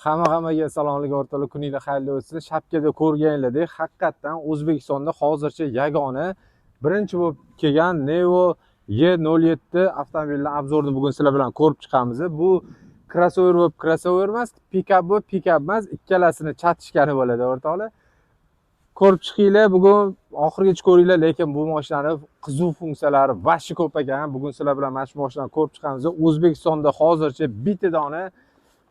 Hammaga salomlik o'rtoqlar, kuninglar xayrli o'tsin. Shapkada ko'rganinglardek, haqiqatan O'zbekistonda hozircha yagona birinchi bo'lib kelgan Neo E07 avtomobilni obzorini bugun sizlar bilan ko'rib chiqamiz. Bu crossover bo'lib crossover emas, pikap bo'lib pikap emas, ikkalasini chatishgani bo'ladi o'rtoqlar. Ko'rib chiqinglar, bugun oxirigacha ko'ringlar, lekin bu mashinaning qiziq funksiyalari vashi ko'p ekan. Bugun sizlar bilan mana shu mashinani ko'rib chiqamiz. O'zbekistonda hozircha bitta dona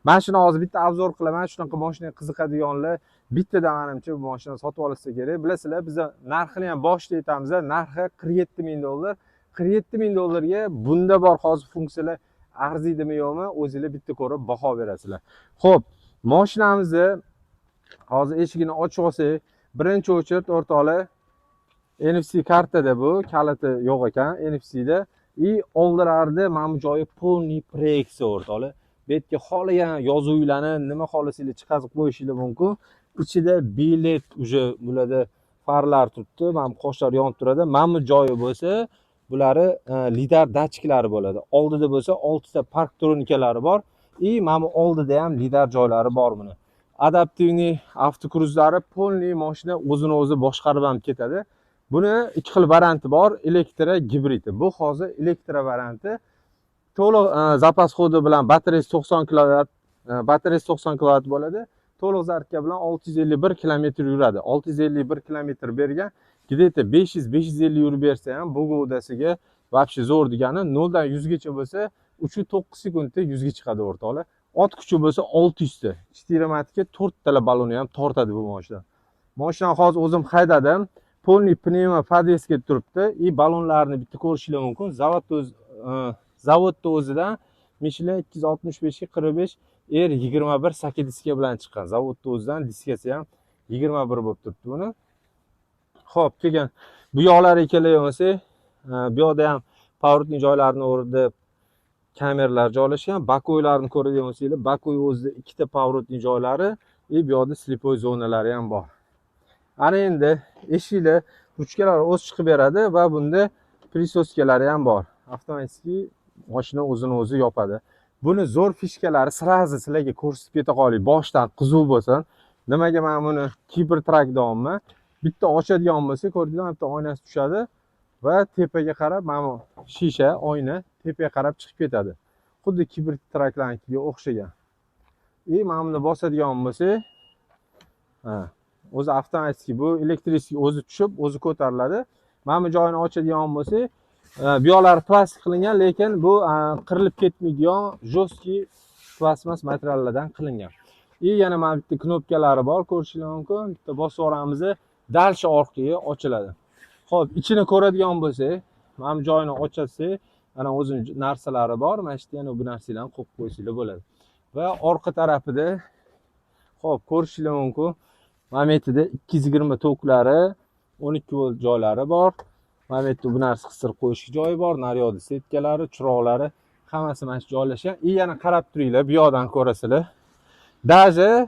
mana shuni hozir bitta obzor qilaman. Shunaqa mashinaga qiziqadiganlar bittadan menimcha bu mashinani sotib olsa kerak. Bilasizlar, biz narxini ham boshida aytamiz. Narxi $47,000. $47,000 ga bunda bor hozir funksiyalar arziydimi yo'qmi, o'zingizlar bitta ko'rib baho berasizlar. Xo'p, mashinamizni hozir eshigini ochib olsak, birinchi o'chirt o'rtoqlar NFC kartada bu kaliti yo'q ekan NFC da. Oldilarida mana bu joyi polniy proyeksiya o'rtoqlar. Bu yerga xohlagan yozuvlarni nima xohlasanglar chiqazib qo'yishingiz mumkin. Ichida bilet uje bularda farlar turibdi, mana bu qo'shlar yonib turadi. Mana bu joyi bo'lsa, bulari lidar datchiklari bo'ladi. Oldida bo'lsa 6 ta park tronikalari bor. Mana bu oldida ham lidar joylari bor buni. Adaptivniy avtokruzlari polniy mashina o'zini o'zi boshqarib ham ketadi. Buni ikki xil varianti bor, elektro, gibrid. Bu hozir elektro varianti. To'liq zapas xodi bilan batareyasi 90 kW, batareyasi 90 kW bo'ladi. To'liq zarka bilan 651 km yuradi. 651 km bergan, где-то 500-550 yurib bersa ham bu go'dasiga вообще zo'r degani. 0 dan 100 gacha bo'lsa 3-9 sekundda 100 ga chiqadi o'rtoqlar. Ot kuchi bo'lsa 600 ta. 4 tala baloni ham tortadi bu mashina. Mashinani hozir o'zim haydadim. Polniy pnevma podveska turibdi. Balonlarni bitta ko'rishingiz mumkin. Zavodda o'zidan Michelin 265 ga 45 R21 saka diska bilan chiqqan. Zavodda o'zidan diskasi ham 21 bo'lib turibdi buni. Xo'p, kelgan bu yoqlarga kelaversak, bu yoqda ham pоворотный joylarning o'rnida kameralar joylashgan. Bakoylarni ko'radigan bo'lsanglar, bakoy o'zida ikkita pоворотный joylari, bu yoqda slipoy zonalari ham bor. Ana endi eshiklar, ruchkalar o'z chiqib beradi va bunda prisoskalari ham bor. Avtomatik mashina o'zini o'zi yopadi. Buni zo'r fishkalari sirazi sizlarga ko'rsatib keta qolay, boshdan qiziq bo'lsin. Nimaga men buni Cybertruck deyapman? Bitta ochadigan bo'lsa, ko'rdinglar, bitta oynasi tushadi va tepaga qarab, mana bu shisha oyna tepaga qarab chiqib ketadi. Xuddi Cybertrucklarnikiga o'xshagan. Mana buni bosadigan bo'lsa, o'zi avtomatik, bu elektrik o'zi tushib, o'zi ko'tariladi. Mana bu joyini ochadigan bo'lsa, bu yoqlari plastik qilingan, lekin bu qirilib ketmaydigan jostki plastmas materiallardan qilingan. Yana mana bitta knopkalari bor, ko'rishingiz mumkin. Bitta bosib yuboramiz, dalcha orqaga ochiladi. Xo'p, ichini ko'radigan bo'lsak, mana bu joyini ochasiz, ana o'zining narsalari bor. Mana shu yana bu narsalarni qo'yib qo'ysanglar bo'ladi. Va orqa tarafida, xo'p, ko'rishingiz mumkin, mana bu yerda 220 toklari, 12 volt joylari bor. Mana bu yerda bu narsa qistirib qo'yish joyi bor, naryoqda setkalari, chiroqlari, hammasi mana shu joylashgan. Yana qarab turinglar, bu yoqdan ko'rasizlar. Даже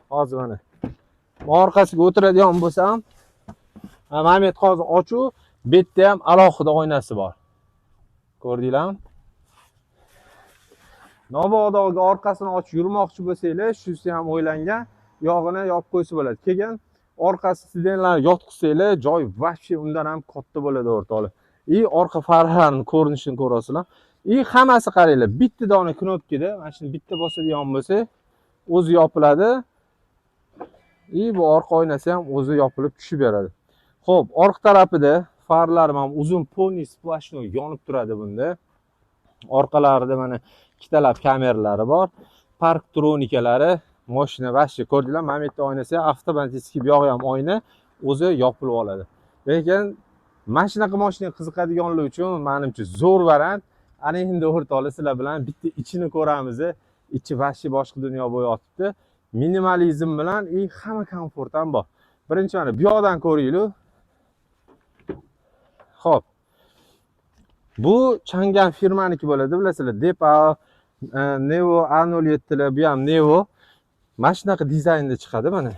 hozir mana orqasiga o'tiradigan bo'lsam, mana bu yerda hozir ochuv, bu yerda ham alohida oynasi bor. Ko'rdinglarmi? Nobodoga orqasini ochib yurmoqchi bo'lsanglar, shusi ham o'ylangan, yog'ini yopib qo'ysa bo'ladi. Kelgan orqasi sidenlarni yotqizsanglar, joy вообще undan ham katta bo'ladi o'rtoqlar. Orqa farlarning ko'rinishini ko'rasizlar. Hammasi qaranglar, bitta dona knopkada, mana shuni bitta bosadigan bo'lsa, o'zi yopiladi. Bu orqa oynasi ham o'zi yopilib tushib beradi. Xo'p, orqa tarafida farlar ham uzun polniy splashnoy yonib turadi bunda. Orqalarida mana ikkitalab kameralari bor. Park tronikalari, mashina vashi ko'rdinglar, mana bu yerda oynasi avtomatik, bu yog'i ham oyna o'zi yopilib oladi. Lekin mana shunaqa mashinaga qiziqadiganlar uchun menimcha zo'r variant. Ana endi o'rtoqlar, sizlar bilan bitta ichini ko'ramiz. Ichi vashi boshqa dunyo bo'yotibdi. Minimalizm bilan hamma komfort ham bor. Birinchi mana bu yoqdan ko'ringlar. Xo'p. Bu Chang'an firmaniki bo'ladi, bilasizlar. Depa, Neo A07 bu ham Neo. Mana shunaqa dizaynda chiqadi mana.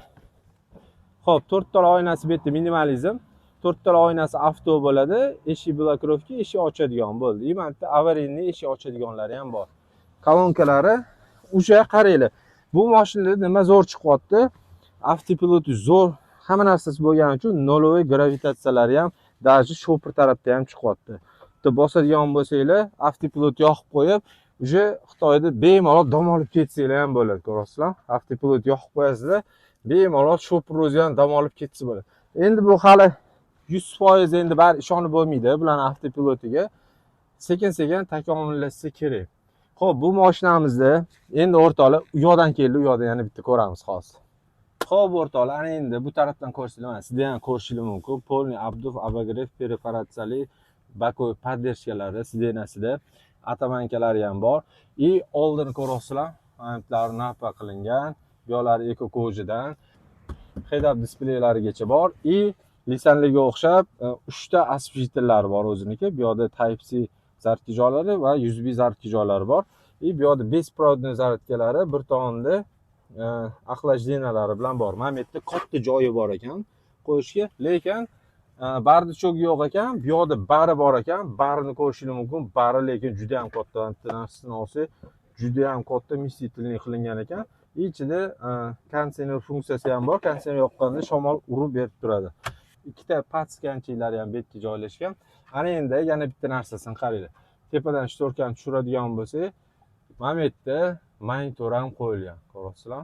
Xo'p, 4 tala oynasi bu yerda minimalizm. 4 tala oynasi avto bo'ladi. Eshik blokirovka, eshik ochadigan bo'ldi. Mana bitta avariyni eshik ochadiganlari ham bor. Kolonkalari o'sha qaranglar. Bu mashinada nima zo'r chiqyapti? Avtopiloti zo'r, hamma narsasi bo'lgani uchun nolovoy gravitatsiyalari ham даже shopir tarafda ham chiqyapti. Bitta bosadigan bo'lsanglar, avtopilot yoqib qo'yib, uje Xitoyda bemalol dam olib ketsanglar ham bo'ladi, ko'rasizlar. Avtopilot yoqib qo'yasizlar, bemalol shopir o'zi ham dam olib ketsa bo'ladi. Endi bu hali 100% endi bari ishonib bo'lmaydi bularning avtopilotiga. Sekin-sekin takomillashsa kerak. Xo'p, bu mashinamizda endi o'rtoqlar u yoqdan keldi, u yoqda yana bitta ko'ramiz hozir. Xo'p, o'rtoqlar, ana endi bu tarafdan ko'rsanglar, mana sizda ham ko'rishingiz mumkin. Polniy Abduf Abagrev perforatsiyali bakoy poddershkalari sidenasida atamankalari ham bor. Oldini ko'rasizlar, amplari napa qilingan, bu yoqlari eko ko'jidan head-up displaylarigacha bor. Lisanliga o'xshab 3 ta осветительlari bor o'ziniki. Bu yoqda Type-C zaryadka joylari va USB zaryadka joylari bor. Bu yoqda beспроводной zaryadkalari bir tomonda охлаждениялari bilan bor. Mana bu yerda katta joyi bor ekan qo'yishga, lekin barda cho'g yo'q ekan. Bu yoqda bari bor ekan. Barini ko'rishingiz mumkin. Bari lekin juda ham katta, narsani olsa, juda ham katta вместительный qilingan ekan. Ichida konditsioner funksiyasi ham bor. Konditsioner yoqqanda shamol urib berib turadi. Ikkita patskanchiklari ham bu yerga joylashgan. Ana endi yana bitta narsasini qaranglar. Tepadan shtorkani tushiradigan bo'lsak, mana bu yerda monitor ham qo'yilgan, ko'rasizlar.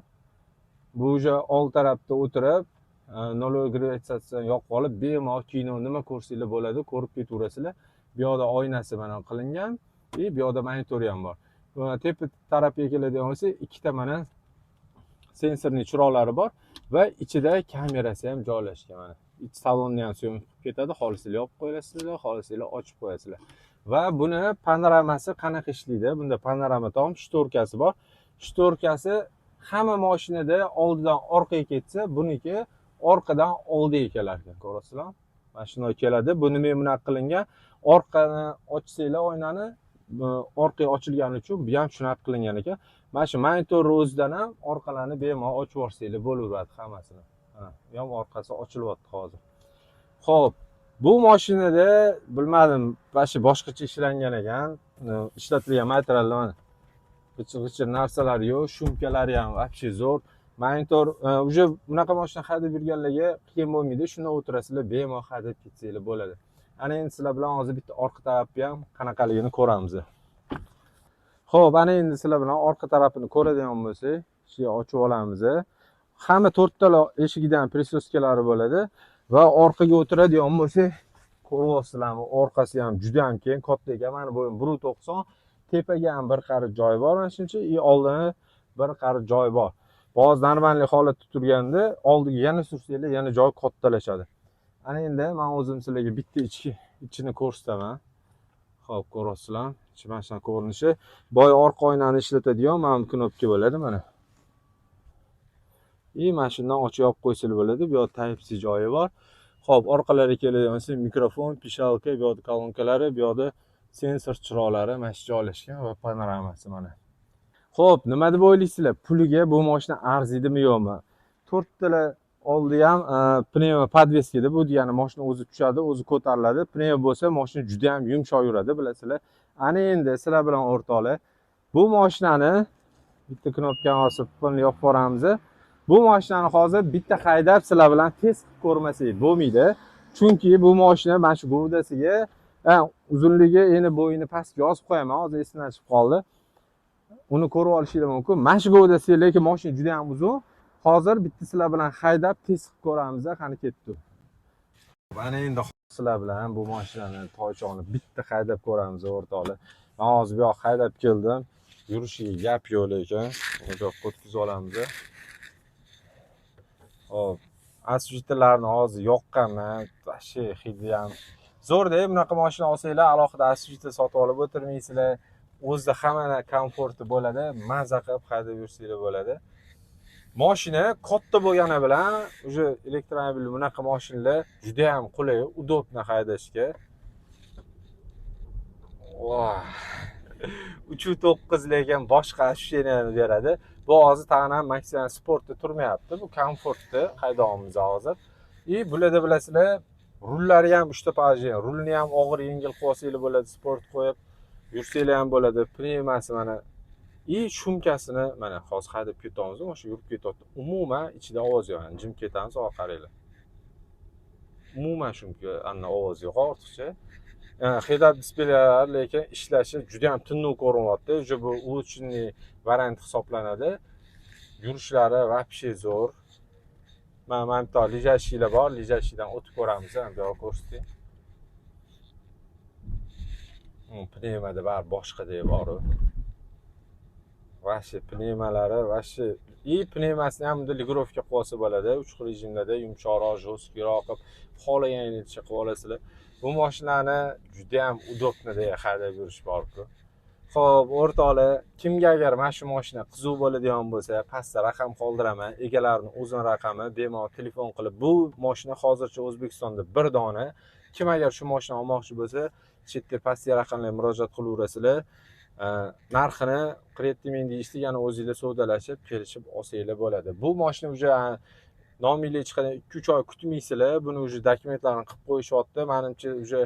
Bu uje old tarafda o'tirib, nolovoy gravitatsiyani yoqib olib, bemalol kino nima ko'rsanglar bo'ladi, ko'rib ketaverasizlar. Bu yoqda oynasi mana qilingan, bu yoqda monitori ham bor. Tepa tarafga keladigan bo'lsa, ikkita mana sensorli chiroqlari bor va ichida kamerasi ham joylashgan mana. İç salonni ham syomka qilib ketadi, xolisinglar yopib qo'yasizlar, xolisinglar ochib qo'yasizlar. Va buni panoramasi qanaqa ishlaydi? Bunda panorama tom shtorkasi bor. Shtorkasi hamma mashinada oldidan orqaga ketsa, buniki orqadan oldiga kelar ekan, ko'rasizlar? Mana shunday keladi. Bu nima bunaqa qilingan? Orqani ochsanglar oynani, orqaga ochilgani uchun bu ham shunaqa qilingan ekan. Mana shu monitor o'zidan ham orqalarni bemalol ochib yuborsanglar bo'laveradi hammasini. Bu ham orqasi ochilyapti hozir. Xo'p, bu mashinada bilmadim, boshqacha ishlangan ekan. Ishlatilgan materiallar mana. G'ichir narsalar yo'q, shumkalari ham вообще zo'r. Monitor uje bunaqa mashina haydab yurganlarga qiyin bo'lmaydi. Shunda o'tirasizlar, bemalol haydab ketsanglar bo'ladi. Ana endi sizlar bilan hozir bitta orqa tarafni ham qanaqaligini ko'ramiz. Xo'p, ana endi sizlar bilan orqa tarafini ko'radigan bo'lsak, shuni ochib olamiz. Hamma 4 ta eshigidan prisoskalari bo'ladi va orqaga o'tiradigan bo'lsa, ko'ryapsizlarmi? Orqasi ham juda ham keng, katta ekan. Mana bu 1.90, tepaga ham bir qarich joy bor, mana shuncha, oldini bir qarich joy bor. Ba'zi normalniy holatda turganda oldiga yana sursanglar, yana joy kattalashadi. Ana endi men o'zim sizlarga bitta ichini ko'rsataman. Xo'p, ko'rasizlar, mana shu ko'rinishi. Boy orqa oynani ishlatadigan mana bu knopka bo'ladi mana. Mana shundan ochib yopib qo'ysanglar bo'ladi. Bu yoqda Type-C joyi bor. Xo'p, orqalariga keladigan bo'lsak, mikrofon, pishalka, bu yoqda kolonkalari, bu yoqda sensor chiroqlari mana shu joylashgan va panoramasi mana. Xo'p, nima deb o'ylaysizlar? Puliga bu mashina arziydimi yo'qmi? 4 tala oldi ham pnevma podveskada, bu degani mashina o'zi tushadi, o'zi ko'tariladi. Pnevma bo'lsa, mashina juda ham yumshoq yuradi, bilasizlar. Ana endi sizlar bilan o'rtoqlar, bu mashinani bitta knopkani bosib yopib boramiz. Bu mashinani hozir bitta haydab sizlar bilan test qilib ko'rmasak bo'lmaydi. Chunki bu mashina mana shu g'ovdasiga, uzunligi, endi bo'yini pastga yozib qo'yaman, hozir esimdan chiqib qoldi. Uni ko'rib olishingiz mumkin. Mana shu g'ovdasiga, lekin mashina juda ham uzun. Hozir bitta sizlar bilan haydab test qilib ko'ramiz, qani ketdi. Mana endi sizlar bilan bu mashinani toychoni bitta haydab ko'ramiz, o'rtoqlar. Men hozir bu yoqqa haydab keldim. Yurishiga gap yo'q ekan. Bu yoqqa o'tkazib olamiz. Hop, asfaltlarni hozir yoqqanman, vashi hidi ham zo'rda. Bunaqa mashina olsanglar, alohida asfalt sotib olib o'tirmaysizlar. O'zida hamma komforti bo'ladi, mazza qilib haydab yursanglar bo'ladi. Mashina katta bo'lgani bilan, uje elektromobil bunaqa mashinalar juda ham qulay, udobni haydashga. 3.9 lekin boshqa ощущениyalarni beradi. Bu hozir tag'in maksimum sportda turmayapti. Bu komfortda haydayapmiz hozir. Bularda bilasizlar, rullari ham 3 ta pajin. Rulni ham og'ir yengil qilib olsanglar bo'ladi, sport qo'yib yursanglar ham bo'ladi. Pnevmasi mana И shumkasini mana hozir haydab ketamiz, mashina yurib ketyapti. Umuman ichida ovoz yo'q, jim ketamiz, olib qaranglar. Umuman shumka anna ovoz yo'q ortiqcha. Head-up displeylar lekin ishlashi juda ham tinov ko'rinyapti. Уже bu ulучшенный variant hisoblanadi. Yurishlari вообще zo'r. Mana bitta lejashiylar bor, lejashiydan o'tib ko'ramiz, ham bu yoqqa ko'rsating. Pnevmada bari boshqadek bor. Vashi pnevmalari, vashi pnevmasini ham ligrovka qilib olsa bo'ladi. 3 xil rejimlarda yumshoqroq, jo'stkroq qilib xohlaganingizcha qilib olasizlar. Bu mashinani juda ham udobno deya haydab yurish bor-ku. Xo'p, o'rtoqlar, kimga agar mana shu mashina qiziq bo'ladigan bo'lsa, pastda raqam qoldiraman, egalarining o'zini raqami, bemalol telefon qilib, bu mashina hozircha O'zbekistonda bir dona. Kim agar shu mashina olmoqchi bo'lsa, chetda pastga raqamlarga murojaat qilaverasizlar. Narxini 47 ming deyishdi, yana o'zingizlar savdolashib, kelishib olsanglar bo'ladi. Bu mashina уже nominglar chiqadi, 2-3 oy kutmaysizlar. Buni уже dokumentlarini qilib qo'yishyapti. Menimcha уже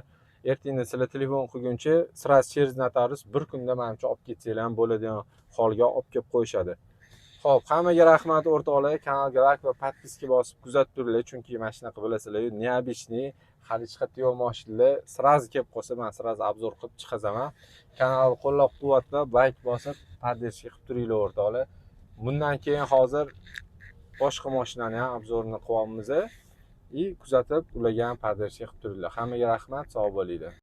ertaga sizlar telefon qilguncha sraz через notarius bir kunda menimcha olib ketsanglar ham bo'ladigan holga olib kelib qo'yishadi. Xo'p, hammaga rahmat o'rtoqlar. Kanalga like va podpiska bosib kuzatib turinglar, chunki mana shunaqa bilasizlar, необычный hali chiqadigan mashinalar sraz kelib qolsa, men sraz obzor qilib chiqazaman. Kanalni qo'llab-quvvatlab, like bosib, podдержка qilib turinglar o'rtoqlar. Bundan keyin hozir boshqa mashinani ham obzorini qilyapmiz. Kuzatib, ularga ham podдержка qilib turinglar. Hammaga rahmat, sog' bo'linglar.